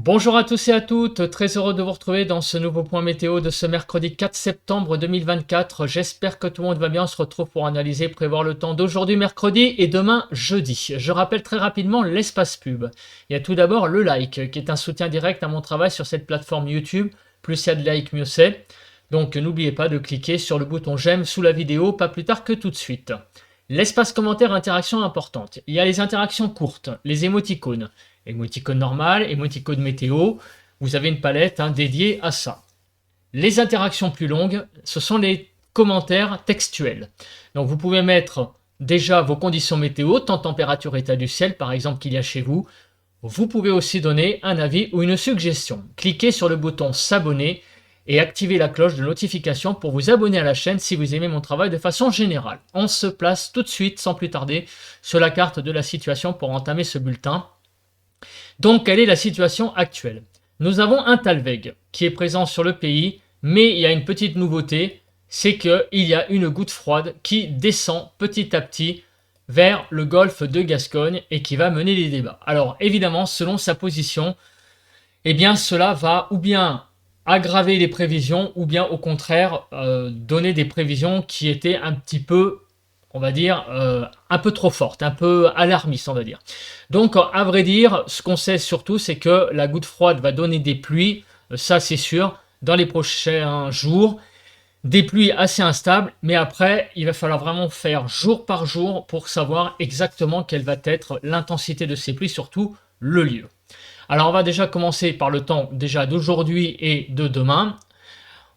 Bonjour à tous et à toutes, très heureux de vous retrouver dans ce nouveau point météo de ce mercredi 4 septembre 2024. J'espère que tout le monde va bien, on se retrouve pour analyser et prévoir le temps d'aujourd'hui mercredi et demain jeudi. Je rappelle très rapidement l'espace pub. Il y a tout d'abord le like qui est un soutien direct à mon travail sur cette plateforme YouTube. Plus il y a de likes, mieux c'est. Donc n'oubliez pas de cliquer sur le bouton j'aime sous la vidéo, pas plus tard que tout de suite. L'espace commentaire interaction importante. Il y a les interactions courtes, les émoticônes. Émoticône normal, émoticône météo, vous avez une palette dédiée à ça. Les interactions plus longues, ce sont les commentaires textuels. Donc vous pouvez mettre déjà vos conditions météo, temps, température, état du ciel, par exemple qu'il y a chez vous. Vous pouvez aussi donner un avis ou une suggestion. Cliquez sur le bouton s'abonner et activez la cloche de notification pour vous abonner à la chaîne si vous aimez mon travail de façon générale. On se place tout de suite, sans plus tarder, sur la carte de la situation pour entamer ce bulletin. Donc, quelle est la situation actuelle? Nous avons un Talweg qui est présent sur le pays, mais il y a une petite nouveauté, c'est qu'il y a une goutte froide qui descend petit à petit vers le golfe de Gascogne et qui va mener les débats. Alors, évidemment, selon sa position, eh bien, cela va ou bien aggraver les prévisions ou bien au contraire donner des prévisions qui étaient un petit peu, on va dire, un peu trop fortes, un peu alarmistes, on va dire. Donc, à vrai dire, ce qu'on sait surtout, c'est que la goutte froide va donner des pluies, ça c'est sûr, dans les prochains jours. Des pluies assez instables, mais après, il va falloir vraiment faire jour par jour pour savoir exactement quelle va être l'intensité de ces pluies, surtout le lieu. Alors, on va déjà commencer par le temps déjà d'aujourd'hui et de demain.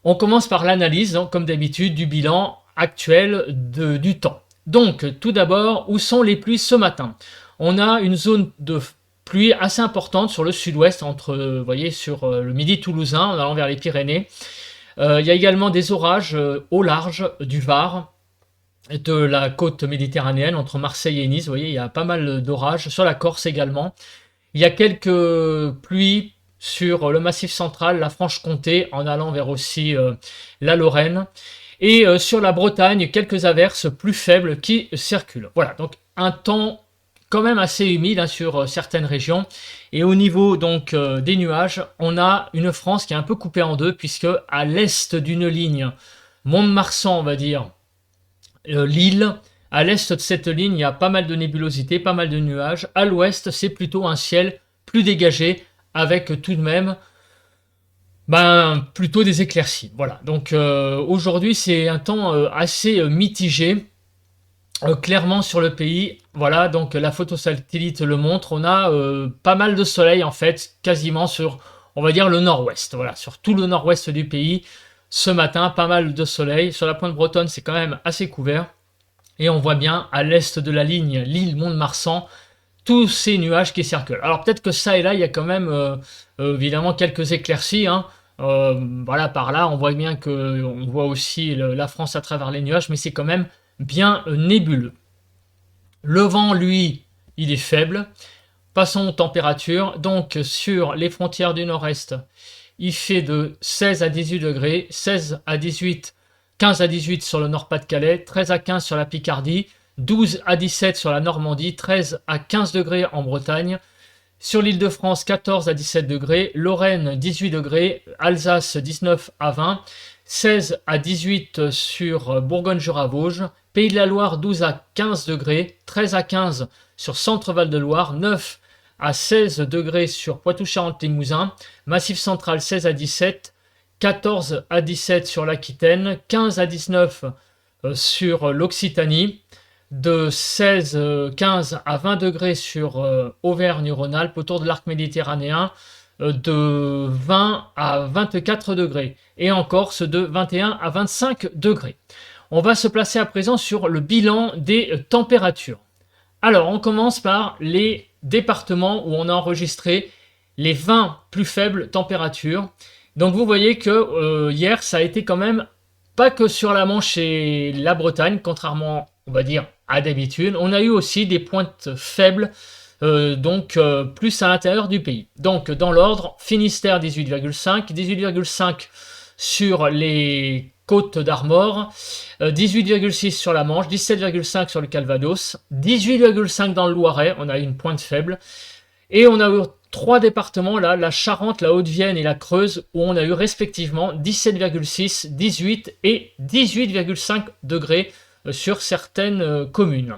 On commence par l'analyse, comme d'habitude, du bilan actuel du temps. Donc, tout d'abord, où sont les pluies ce matin? On a une zone de pluie assez importante sur le sud-ouest, vous voyez, sur le midi toulousain, en allant vers les Pyrénées. Il y a également des orages au large du Var, de la côte méditerranéenne, entre Marseille et Nice. Vous voyez, il y a pas mal d'orages, sur la Corse également. Il y a quelques pluies sur le Massif central, la Franche-Comté, en allant vers aussi la Lorraine. Et sur la Bretagne, quelques averses plus faibles qui circulent. Voilà, donc un temps quand même assez humide sur certaines régions. Et au niveau donc des nuages, on a une France qui est un peu coupée en deux, puisque à l'est d'une ligne, Mont-de-Marsan, on va dire, Lille, à l'est de cette ligne, il y a pas mal de nébulosité, pas mal de nuages. À l'ouest, c'est plutôt un ciel plus dégagé, avec tout de même plutôt des éclaircies. Voilà, donc aujourd'hui, c'est un temps assez mitigé. Clairement sur le pays, voilà, donc la photo satellite le montre, on a pas mal de soleil en fait, quasiment sur, on va dire, le nord-ouest, voilà, sur tout le nord-ouest du pays, ce matin, pas mal de soleil, sur la pointe bretonne c'est quand même assez couvert, et on voit bien à l'est de la ligne, l'île Mont-de-Marsan, tous ces nuages qui circulent. Alors peut-être que ça et là, il y a quand même évidemment quelques éclaircies, voilà, par là, on voit bien qu'on voit aussi la France à travers les nuages, mais c'est quand même bien nébuleux. Le vent, lui, il est faible. Passons aux températures. Donc, sur les frontières du nord-est, il fait de 16 à 18 degrés, 16 à 18, 15 à 18 sur le Nord-Pas-de-Calais, 13 à 15 sur la Picardie, 12 à 17 sur la Normandie, 13 à 15 degrés en Bretagne. Sur l'Île-de-France, 14 à 17 degrés, Lorraine, 18 degrés, Alsace, 19 à 20, 16 à 18 sur Bourgogne-Jura-Vosges, Pays de la Loire, 12 à 15 degrés, 13 à 15 sur Centre-Val de Loire, 9 à 16 degrés sur Poitou-Charentes-Limousin, Massif central, 16 à 17, 14 à 17 sur l'Aquitaine, 15 à 19 sur l'Occitanie, de 15 à 20 degrés sur Auvergne-Rhône-Alpes, autour de l'arc méditerranéen, de 20 à 24 degrés, et en Corse de 21 à 25 degrés. On va se placer à présent sur le bilan des températures. Alors, on commence par les départements où on a enregistré les 20 plus faibles températures. Donc vous voyez que hier, ça a été quand même pas que sur la Manche et la Bretagne, contrairement, on va dire, à d'habitude. On a eu aussi des pointes faibles, plus à l'intérieur du pays. Donc dans l'ordre, Finistère 18,5, 18,5 sur les côtes d'Armor, 18,6 sur la Manche, 17,5 sur le Calvados, 18,5 dans le Loiret, on a eu une pointe faible, Et on a trois départements là, la Charente, la Haute-Vienne et la Creuse, où on a eu respectivement 17,6, 18 et 18,5 degrés sur certaines communes.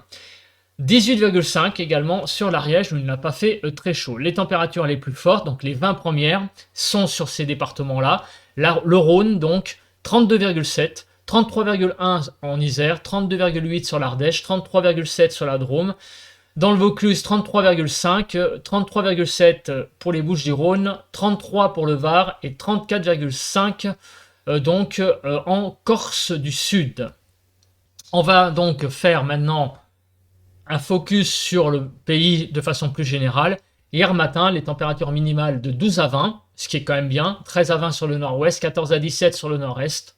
18,5 également sur l'Ariège où il n'a pas fait très chaud. Les températures les plus fortes, donc les 20 premières, sont sur ces départements-là. Le Rhône, donc 32,7, 33,1 en Isère, 32,8 sur l'Ardèche, 33,7 sur la Drôme. Dans le Vaucluse, 33,5, 33,7 pour les Bouches-du-Rhône, 33 pour le Var et 34,5 donc en Corse du Sud. On va donc faire maintenant un focus sur le pays de façon plus générale. Hier matin, les températures minimales de 12 à 20, ce qui est quand même bien, 13 à 20 sur le nord-ouest, 14 à 17 sur le nord-est,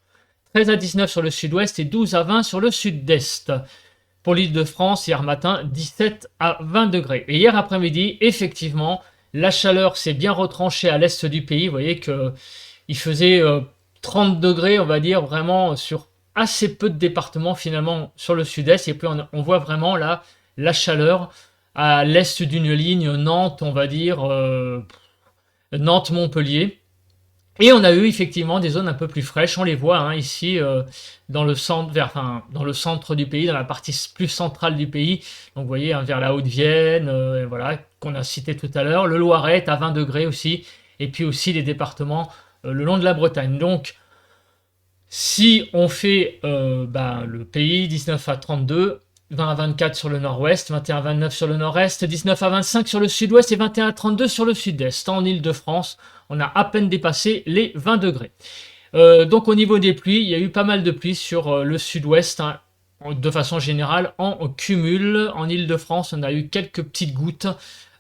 13 à 19 sur le sud-ouest et 12 à 20 sur le sud-est. Pour l'Île-de-France, hier matin, 17 à 20 degrés. Et hier après-midi, effectivement, la chaleur s'est bien retranchée à l'est du pays. Vous voyez qu'il faisait 30 degrés, on va dire, vraiment sur assez peu de départements finalement sur le sud-est. Et puis on voit vraiment là la chaleur à l'est d'une ligne Nantes, on va dire, Nantes-Montpellier. Et on a eu effectivement des zones un peu plus fraîches, on les voit hein, ici dans le centre, dans le centre du pays, dans la partie plus centrale du pays. Donc vous voyez hein, vers la Haute-Vienne, voilà, qu'on a cité tout à l'heure. Le Loiret est à 20 degrés aussi, et puis aussi les départements le long de la Bretagne. Donc si on fait le pays 19 à 32, 20 à 24 sur le nord-ouest, 21 à 29 sur le nord-est, 19 à 25 sur le sud-ouest et 21 à 32 sur le sud-est. En Île-de-France, on a à peine dépassé les 20 degrés. Donc au niveau des pluies, il y a eu pas mal de pluie sur le sud-ouest, hein, de façon générale, en cumul. En Île-de-France, on a eu quelques petites gouttes,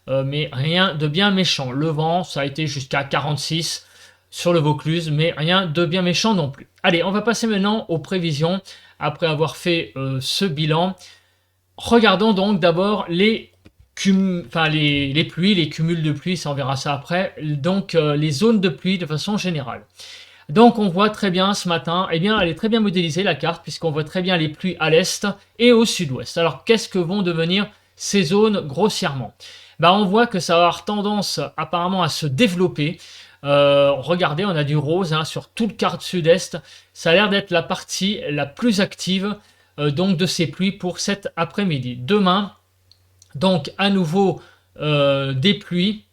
mais rien de bien méchant. Le vent, ça a été jusqu'à 46 sur le Vaucluse, mais rien de bien méchant non plus. Allez, on va passer maintenant aux prévisions, après avoir fait ce bilan. Regardons donc d'abord les pluies, les cumuls de pluie, ça on verra ça après, donc les zones de pluie de façon générale. Donc on voit très bien ce matin, eh bien elle est très bien modélisée la carte, puisqu'on voit très bien les pluies à l'est et au sud-ouest. Alors qu'est-ce que vont devenir ces zones grossièrement? On voit que ça va avoir tendance apparemment à se développer. Regardez, on a du rose hein, sur tout le quart sud-est, ça a l'air d'être la partie la plus active donc de ces pluies pour cet après-midi. Demain, donc à nouveau des pluies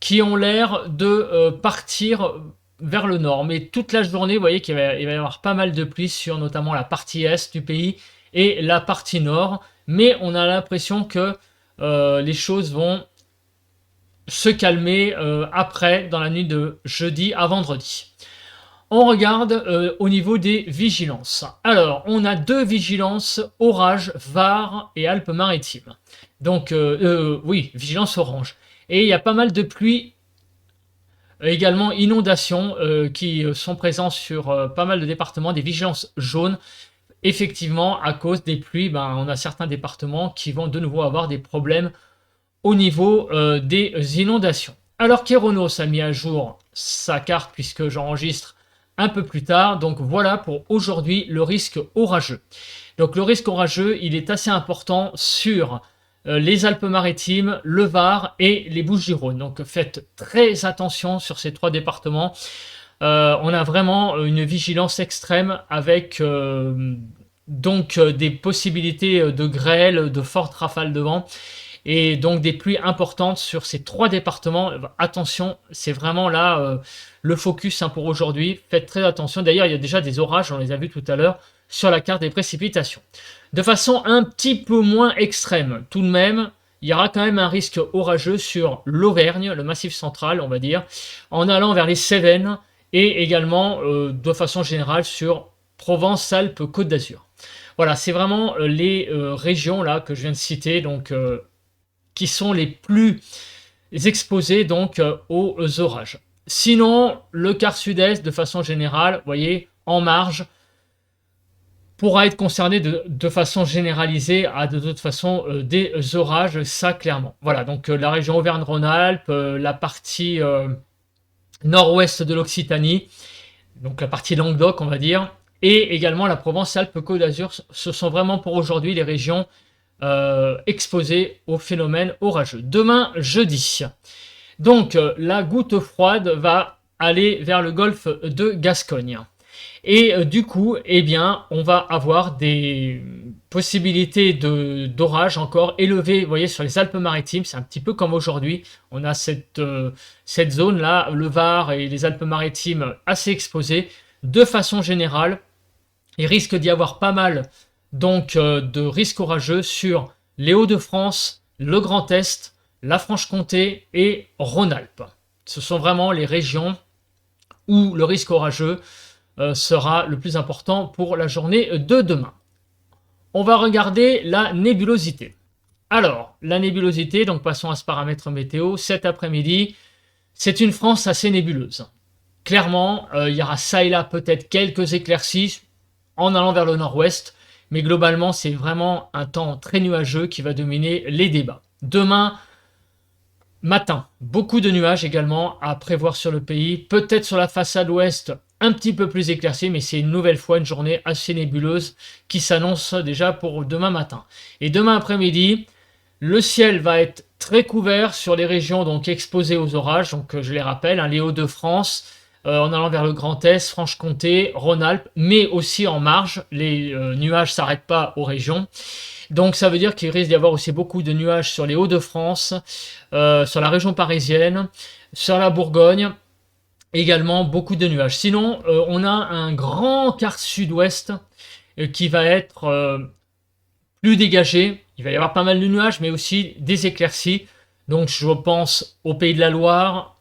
qui ont l'air de partir vers le nord. Mais toute la journée, vous voyez qu'il va y avoir pas mal de pluie sur notamment la partie est du pays et la partie nord. Mais on a l'impression que les choses vont se calmer après, dans la nuit de jeudi à vendredi. On regarde au niveau des vigilances. Alors, on a deux vigilances, orage, Var et Alpes-Maritimes. Donc, oui, vigilance orange. Et il y a pas mal de pluies, également inondations, qui sont présentes sur pas mal de départements, des vigilances jaunes. Effectivement, à cause des pluies, on a certains départements qui vont de nouveau avoir des problèmes au niveau des inondations. Alors, Kéronos a mis à jour sa carte, puisque j'enregistre un peu plus tard. Donc voilà pour aujourd'hui le risque orageux. Donc le risque orageux, il est assez important sur les Alpes-Maritimes, le Var et les Bouches-du-Rhône. Donc faites très attention sur ces trois départements. On a vraiment une vigilance extrême avec donc des possibilités de grêle, de fortes rafales de vent et donc des pluies importantes sur ces trois départements. Attention, c'est vraiment là le focus hein, pour aujourd'hui. Faites très attention. D'ailleurs, il y a déjà des orages, on les a vus tout à l'heure, sur la carte des précipitations. De façon un petit peu moins extrême, tout de même, il y aura quand même un risque orageux sur l'Auvergne, le Massif central, on va dire, en allant vers les Cévennes et également, de façon générale, sur Provence-Alpes-Côte d'Azur. Voilà, c'est vraiment les régions là que je viens de citer, donc qui sont les plus exposées donc aux orages. Sinon, le quart sud-est, de façon générale, vous voyez, en marge, pourra être concerné de façon généralisée à de toute façon des orages, ça clairement. Voilà, donc la région Auvergne-Rhône-Alpes, la partie nord-ouest de l'Occitanie, donc la partie Languedoc, on va dire, et également la Provence-Alpes-Côte d'Azur, ce sont vraiment pour aujourd'hui les régions exposées au phénomène orageux. Demain, jeudi. Donc la goutte froide va aller vers le golfe de Gascogne. Et du coup, eh bien, on va avoir des possibilités d'orage encore élevées, vous voyez, sur les Alpes-Maritimes. C'est un petit peu comme aujourd'hui. On a cette zone-là, le Var et les Alpes-Maritimes assez exposées. De façon générale, il risque d'y avoir pas mal donc de risques orageux sur les Hauts-de-France, le Grand Est, la Franche-Comté et Rhône-Alpes. Ce sont vraiment les régions où le risque orageux sera le plus important pour la journée de demain. On va regarder la nébulosité. Alors, la nébulosité, donc passons à ce paramètre météo, cet après-midi, c'est une France assez nébuleuse. Clairement, il y aura ça et là peut-être quelques éclaircies en allant vers le nord-ouest, mais globalement, c'est vraiment un temps très nuageux qui va dominer les débats. Demain matin, beaucoup de nuages également à prévoir sur le pays, peut-être sur la façade ouest, un petit peu plus éclaircie, mais c'est une nouvelle fois une journée assez nébuleuse qui s'annonce déjà pour demain matin. Et demain après-midi, le ciel va être très couvert sur les régions donc exposées aux orages, donc je les rappelle, les Hauts-de-France, en allant vers le Grand Est, Franche-Comté, Rhône-Alpes, mais aussi en marge, les nuages ne s'arrêtent pas aux régions. Donc ça veut dire qu'il risque d'y avoir aussi beaucoup de nuages sur les Hauts-de-France, sur la région parisienne, sur la Bourgogne, également beaucoup de nuages. Sinon, on a un grand quart sud-ouest qui va être plus dégagé. Il va y avoir pas mal de nuages, mais aussi des éclaircies. Donc je pense au Pays de la Loire,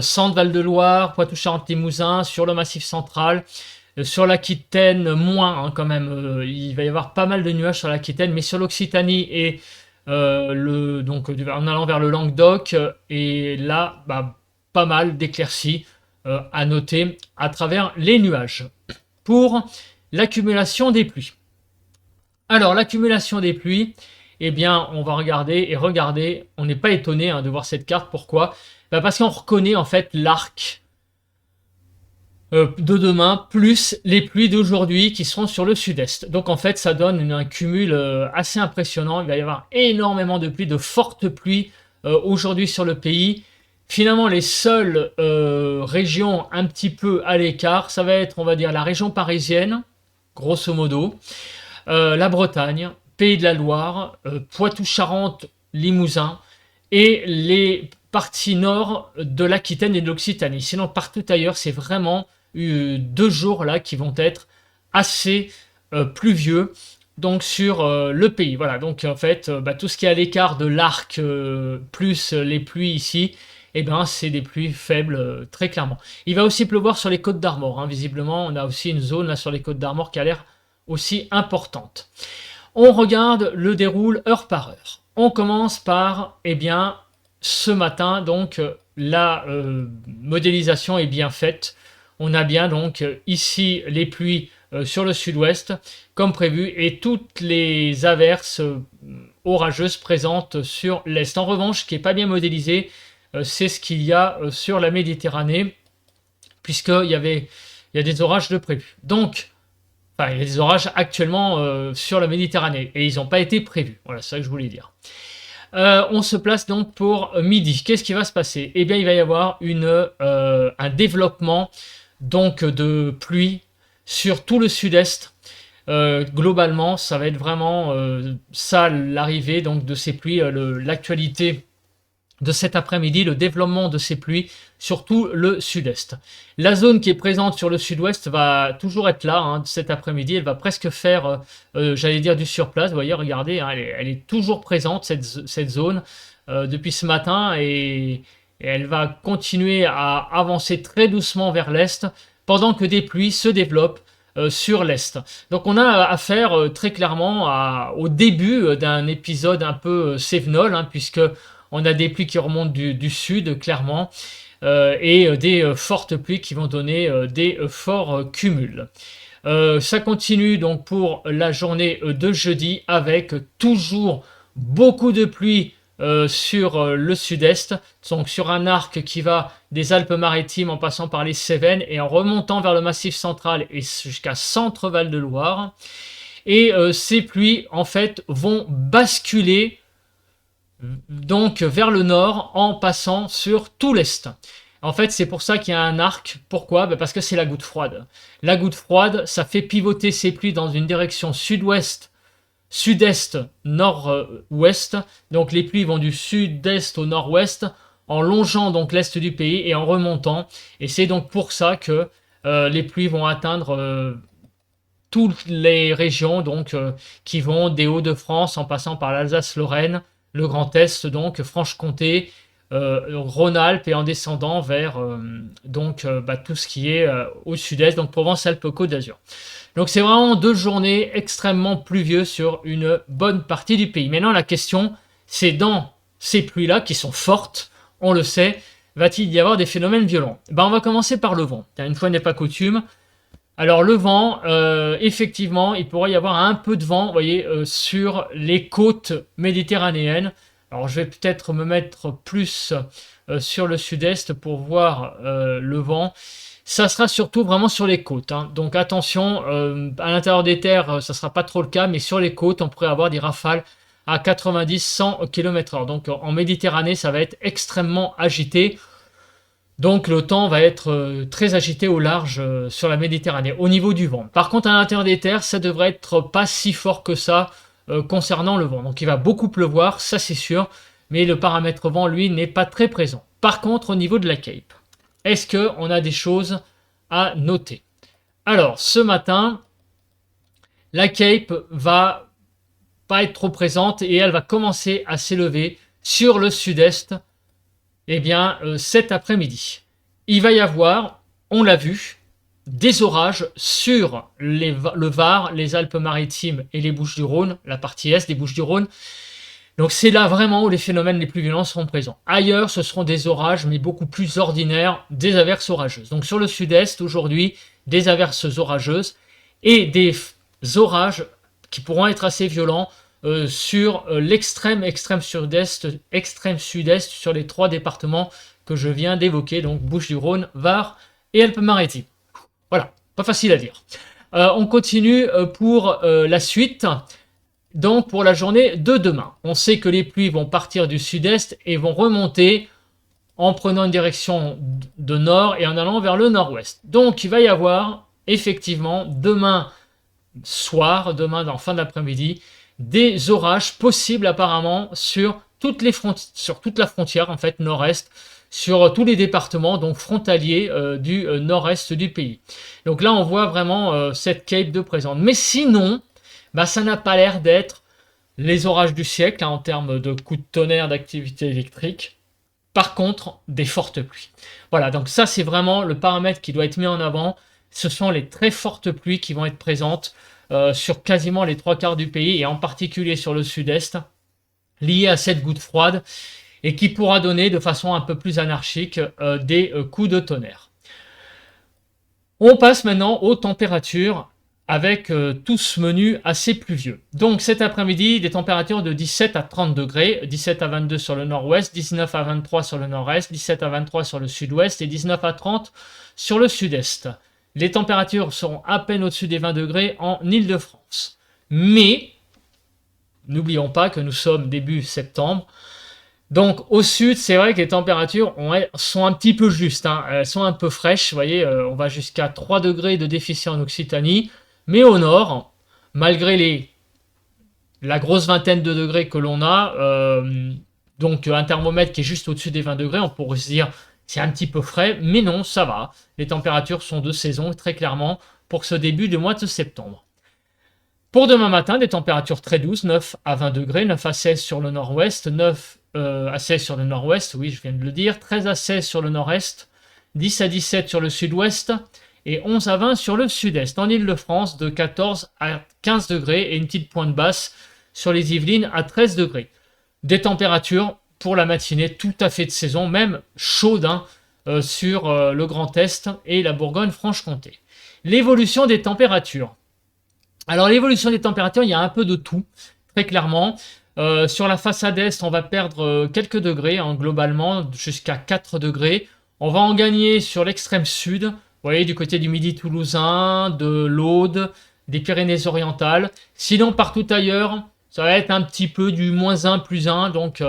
Centre Val-de-Loire, Poitou-Charentes-Limousin, sur le Massif central. Sur l'Aquitaine, moins quand même. Il va y avoir pas mal de nuages sur l'Aquitaine, mais sur l'Occitanie et donc en allant vers le Languedoc, et là, pas mal d'éclaircies à noter à travers les nuages. Pour l'accumulation des pluies. Alors, l'accumulation des pluies, eh bien, on va regarder, on n'est pas étonné de voir cette carte. Pourquoi? Parce qu'on reconnaît en fait l'arc de demain, plus les pluies d'aujourd'hui qui seront sur le sud-est. Donc en fait, ça donne un cumul assez impressionnant. Il va y avoir énormément de pluies, de fortes pluies aujourd'hui sur le pays. Finalement, les seules régions un petit peu à l'écart, ça va être, on va dire, la région parisienne, grosso modo, la Bretagne, Pays de la Loire, Poitou-Charentes, Limousin, et les parties nord de l'Aquitaine et de l'Occitanie. Sinon, partout ailleurs, c'est vraiment 2 jours là qui vont être assez pluvieux donc sur le pays. Voilà, donc en fait, tout ce qui est à l'écart de l'arc plus les pluies ici, eh ben, c'est des pluies faibles très clairement. Il va aussi pleuvoir sur les côtes d'Armor. Visiblement, on a aussi une zone là sur les côtes d'Armor qui a l'air aussi importante. On regarde le déroule heure par heure. On commence par, eh bien, ce matin, donc la modélisation est bien faite. On a bien donc ici les pluies sur le sud-ouest comme prévu et toutes les averses orageuses présentes sur l'est. En revanche, ce qui n'est pas bien modélisé, c'est ce qu'il y a sur la Méditerranée, puisqu'il y a des orages de prévus. Donc, il y a des orages actuellement sur la Méditerranée et ils n'ont pas été prévus. Voilà, c'est ça que je voulais dire. On se place donc pour midi. Qu'est-ce qui va se passer? Eh bien, il va y avoir un développement donc de pluie sur tout le sud-est. Globalement, ça va être vraiment ça l'arrivée donc de ces pluies, l'actualité de cet après-midi, le développement de ces pluies sur tout le sud-est. La zone qui est présente sur le sud-ouest va toujours être là cet après-midi. Elle va presque faire, j'allais dire, du surplace. Vous voyez, regardez, elle est toujours présente, cette zone, depuis ce matin. Et elle va continuer à avancer très doucement vers l'est, pendant que des pluies se développent sur l'est. Donc on a affaire très clairement au début d'un épisode un peu cévenol, puisque on a des pluies qui remontent du sud, clairement, et des fortes pluies qui vont donner des forts cumuls. Ça continue donc pour la journée de jeudi, avec toujours beaucoup de pluie sur le sud-est, donc sur un arc qui va des Alpes-Maritimes en passant par les Cévennes et en remontant vers le Massif central et jusqu'à Centre Val-de-Loire. Et ces pluies, en fait, vont basculer donc vers le nord en passant sur tout l'est. En fait, c'est pour ça qu'il y a un arc. Pourquoi? Parce que c'est la goutte froide. La goutte froide, ça fait pivoter ces pluies dans une direction sud-ouest, sud-est, nord-ouest. Donc les pluies vont du sud-est au nord-ouest en longeant donc l'est du pays et en remontant. Et c'est donc pour ça que les pluies vont atteindre toutes les régions donc qui vont des Hauts-de-France en passant par l'Alsace-Lorraine, le Grand Est, donc Franche-Comté, Rhône-Alpes et en descendant vers tout ce qui est au sud-est, donc Provence-Alpes-Côte d'Azur. Donc c'est vraiment 2 journées extrêmement pluvieuses sur une bonne partie du pays. Maintenant la question, c'est dans ces pluies-là qui sont fortes, on le sait, va-t-il y avoir des phénomènes violents? On va commencer par le vent. Une fois n'est pas coutume. Alors le vent, effectivement, il pourrait y avoir un peu de vent, vous voyez, sur les côtes méditerranéennes. Alors je vais peut-être me mettre plus sur le sud-est pour voir le vent. Ça sera surtout vraiment sur les côtes, hein. Donc attention, à l'intérieur des terres, ça ne sera pas trop le cas, mais sur les côtes, on pourrait avoir des rafales à 90-100 km/h. Donc en Méditerranée, ça va être extrêmement agité. Donc le temps va être très agité au large sur la Méditerranée, au niveau du vent. Par contre, à l'intérieur des terres, ça devrait être pas si fort que ça concernant le vent. Donc il va beaucoup pleuvoir, ça c'est sûr, mais le paramètre vent, lui, n'est pas très présent. Par contre, au niveau de la Cape, est-ce qu'on a des choses à noter? Alors, ce matin, la Cape va pas être trop présente et elle va commencer à s'élever sur le sud-est cet après-midi. Il va y avoir, on l'a vu, des orages sur le Var, les Alpes-Maritimes et les Bouches-du-Rhône, la partie est des Bouches-du-Rhône. Donc c'est là vraiment où les phénomènes les plus violents seront présents. Ailleurs, ce seront des orages, mais beaucoup plus ordinaires, des averses orageuses. Donc sur le sud-est, aujourd'hui, des averses orageuses et des orages qui pourront être assez violents sur l'extrême sud-est, extrême sud-est, sur les 3 départements que je viens d'évoquer, donc Bouches-du-Rhône, Var et Alpes-Maritimes. Voilà, pas facile à dire. On continue pour la suite. Donc pour la journée de demain, on sait que les pluies vont partir du sud-est et vont remonter en prenant une direction de nord et en allant vers le nord-ouest. Donc il va y avoir effectivement demain soir, demain en fin d'après-midi, des orages possibles apparemment sur toute la frontière en fait nord-est, sur tous les départements donc frontaliers du nord-est du pays. Donc là on voit vraiment cette cape de présente. Mais sinon, ça n'a pas l'air d'être les orages du siècle en termes de coups de tonnerre d'activité électrique. Par contre, des fortes pluies. Voilà, donc ça c'est vraiment le paramètre qui doit être mis en avant. Ce sont les très fortes pluies qui vont être présentes sur quasiment les 3/4 du pays et en particulier sur le sud-est, liées à cette goutte froide et qui pourra donner de façon un peu plus anarchique des coups de tonnerre. On passe maintenant aux températures avec tout ce menu assez pluvieux. Donc cet après-midi, des températures de 17 à 30 degrés, 17 à 22 sur le nord-ouest, 19 à 23 sur le nord-est, 17 à 23 sur le sud-ouest et 19 à 30 sur le sud-est. Les températures seront à peine au-dessus des 20 degrés en Île-de-France. Mais, n'oublions pas que nous sommes début septembre. Donc au sud, c'est vrai que les températures sont un petit peu justes, hein. Elles sont un peu fraîches, vous voyez, on va jusqu'à 3 degrés de déficit en Occitanie. Mais au nord, malgré la grosse vingtaine de degrés que l'on a, donc un thermomètre qui est juste au-dessus des 20 degrés, on pourrait se dire c'est un petit peu frais, mais non, ça va. Les températures sont de saison, très clairement, pour ce début du mois de septembre. Pour demain matin, des températures très douces, 9 à 20 degrés, 9 à 16 sur le nord-ouest, 9 à 16 sur le nord-ouest, oui, je viens de le dire, 13 à 16 sur le nord-est, 10 à 17 sur le sud-ouest, et 11 à 20 sur le sud-est. En Île-de-France, de 14 à 15 degrés et une petite pointe basse sur les Yvelines à 13 degrés. Des températures pour la matinée tout à fait de saison, même chaudes hein, sur le Grand Est et la Bourgogne-Franche-Comté. L'évolution des températures. Alors l'évolution des températures, il y a un peu de tout, très clairement. Sur la façade est, on va perdre quelques degrés, hein, globalement, jusqu'à 4 degrés. On va en gagner sur l'extrême sud, vous voyez, du côté du Midi toulousain, de l'Aude, des Pyrénées-Orientales. Sinon, partout ailleurs, ça va être un petit peu du -1, +1, donc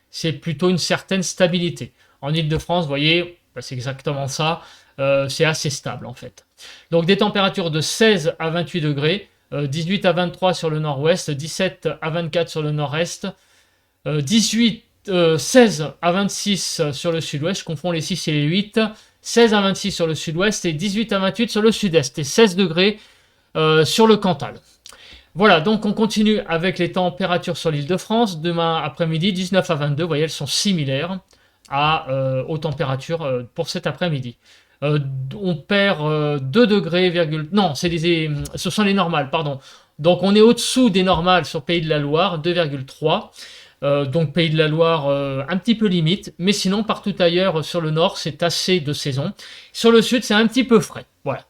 c'est plutôt une certaine stabilité. En Île-de-France, vous voyez, bah, c'est exactement ça, c'est assez stable en fait. Donc des températures de 16 à 28 degrés, 18 à 23 sur le nord-ouest, 17 à 24 sur le nord-est, 16 à 26 sur le sud-ouest, je confonds les 6 et les 8, 16 à 26 sur le sud-ouest et 18 à 28 sur le sud-est, et 16 degrés sur le Cantal. Voilà, donc on continue avec les températures sur l'Île-de-France. Demain après-midi, 19 à 22, vous voyez, elles sont similaires aux températures pour cet après-midi. On perd 2 degrés, non, ce sont les normales, pardon. Donc on est au-dessous des normales sur Pays de la Loire, 2,3. Donc Pays de la Loire un petit peu limite, mais sinon partout ailleurs sur le nord c'est assez de saison. Sur le sud c'est un petit peu frais, voilà.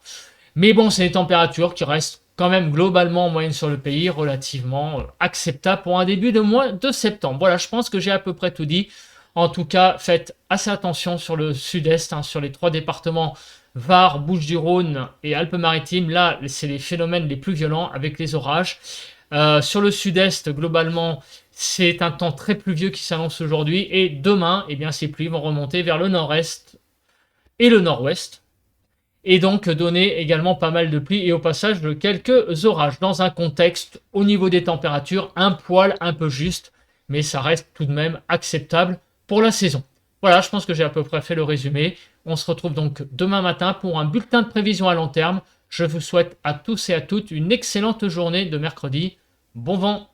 Mais bon, c'est des températures qui restent quand même globalement en moyenne sur le pays relativement acceptables pour un début de mois de septembre. Voilà, je pense que j'ai à peu près tout dit. En tout cas, faites assez attention sur le sud-est, hein, sur les 3 départements Var, Bouches-du-Rhône et Alpes-Maritimes. Là, c'est les phénomènes les plus violents avec les orages. Sur le sud-est, globalement, c'est un temps très pluvieux qui s'annonce aujourd'hui. Et demain, eh bien, ces pluies vont remonter vers le nord-est et le nord-ouest. Et donc donner également pas mal de pluie et au passage de quelques orages. Dans un contexte, au niveau des températures, un poil un peu juste. Mais ça reste tout de même acceptable pour la saison. Voilà, je pense que j'ai à peu près fait le résumé. On se retrouve donc demain matin pour un bulletin de prévision à long terme. Je vous souhaite à tous et à toutes une excellente journée de mercredi. Bon vent!